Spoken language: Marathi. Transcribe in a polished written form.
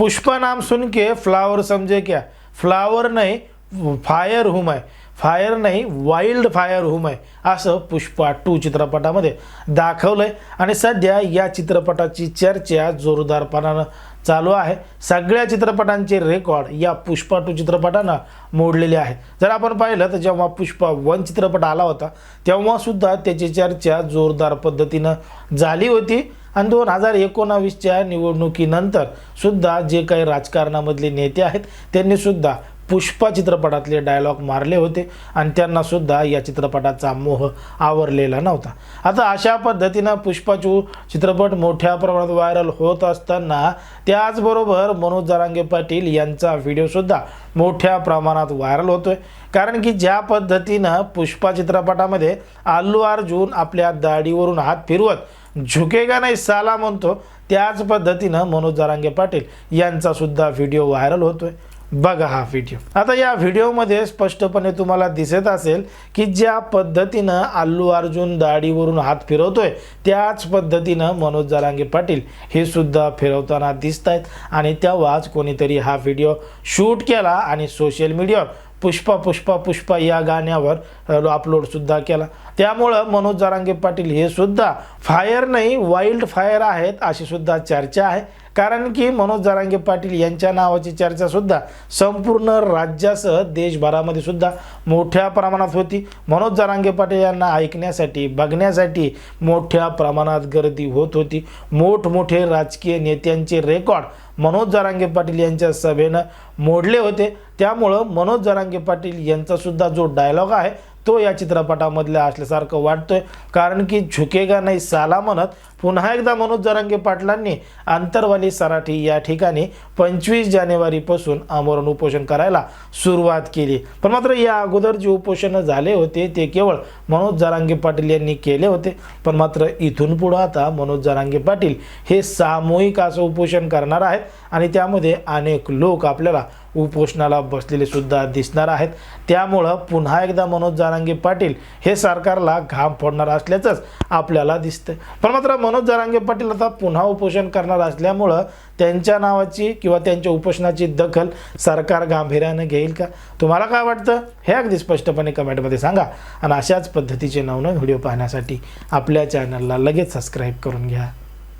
पुष्पा नाम सुन के फ्लावर समझे क्या, फ्लावर नाही फायर हूँ मैं, फायर नाही वाईल्ड फायर हूँ मैं, असं पुष्पा 2 चित्रपटामध्ये दाखवलंय। आणि सध्या या चित्रपटाची चर्चा जोरदारपणानं चालू आहे। सगळ्या चित्रपटांचे रेकॉर्ड या पुष्पा 2 चित्रपटानं मोडलेले आहेत। जर आपण पाहिलं तर जेव्हा पुष्पा 1 चित्रपट आला होता तेव्हा सुद्धा त्याची चर्चा जोरदार पद्धतीनं झाली होती। आणि 2019च्या निवडणुकीनंतर सुद्धा जे काही राजकारणामधले नेते आहेत त्यांनी सुद्धा पुष्पा चित्रपटातले डायलॉग मारले होते आणि त्यांना सुद्धा या चित्रपटाचा मोह आवरलेला नव्हता। आता अशा पद्धतीनं पुष्पा 2 चित्रपट मोठ्या प्रमाणात व्हायरल होत असताना त्याचबरोबर मनोज जरांगे पाटील यांचा व्हिडिओ सुद्धा मोठ्या प्रमाणात व्हायरल होतोय। कारण की ज्या पद्धतीनं पुष्पा चित्रपटामध्ये अल्लू अर्जुन आपल्या दाढीवरून हात फिरवत झुकेगा नाही साला म्हणतो, त्याच पद्धतीनं मनोज जरांगे पाटील यांचा सुद्धा व्हिडिओ व्हायरल होतोय। बघा हा व्हिडिओ। आता या व्हिडिओमध्ये स्पष्टपणे तुम्हाला दिसत असेल की ज्या पद्धतीनं अल्लू अर्जुन दाढीवरून हात फिरवतोय त्याच पद्धतीनं मनोज जरांगे पाटील हे सुद्धा फिरवताना दिसत आहेत। आणि तेव्हाच कोणीतरी हा व्हिडिओ शूट केला आणि सोशल मीडियावर पुष्पा पुष्पा पुष्पा या गाण्यावर अपलोड सुद्धा केला। त्यामुळे मनोज जरांगे पाटील हे सुद्धा फायर नाही वाईल्ड फायर आहेत अशी सुद्धा चर्चा आहे। कारण की मनोज जरांगे पाटील यांच्या नावाची चर्चा सुद्धा संपूर्ण राज्यासह देशभरामध्ये सुद्धा मोठ्या प्रमाणात होती। मनोज जरांगे पाटील यांना ऐकण्यासाठी बघण्यासाठी मोठ्या प्रमाणात गर्दी होत होती। मोठमोठे राजकीय नेत्यांचे रेकॉर्ड मनोज जरांगे पाटील यांच्या सभेनं मोडले होते। त्यामुळे मनोज जरांगे पाटील यांचा सुद्धा जो डायलॉग आहे तो या चित्रपटामधला असल्यासारखं वाटतोय। कारण की झुकेगा नाही साला म्हणत पुन्हा एकदा मनोज जरांगे पाटलांनी अंतरवाली सराठी या ठिकाणी 25 जानेवारीपासून आमरण उपोषण करायला सुरुवात केली। पण मात्र या अगोदर जे उपोषण झाले होते ते केवळ मनोज जरांगे पाटील यांनी केले होते। पण मात्र इथून पुढे आता मनोज जरांगे पाटील हे सामूहिक असं उपोषण करणार आहेत आणि त्यामध्ये अनेक लोक आपल्याला उपोषणाला बसलेले सुद्धा दिसणार आहेत। त्यामुळे पुन्हा एकदा मनोज जरांगे पाटील हे सरकारला घाम फोडणार असल्याचंच आपल्याला दिसतंय। पण मात्र मनोज जरांगे पाटील आता पुन्हा उपोषण करणार असल्यामुळे त्यांच्या नावाची किंवा त्यांच्या उपोषणाची दखल सरकार गांभीर्याने घेईल का? तुम्हाला काय वाटतं हे अगदी स्पष्टपणे कमेंटमध्ये सांगा। आणि अशाच पद्धतीचे नवनवीन व्हिडिओ पाहण्यासाठी आपल्या चॅनलला लगेच सबस्क्राईब करून घ्या।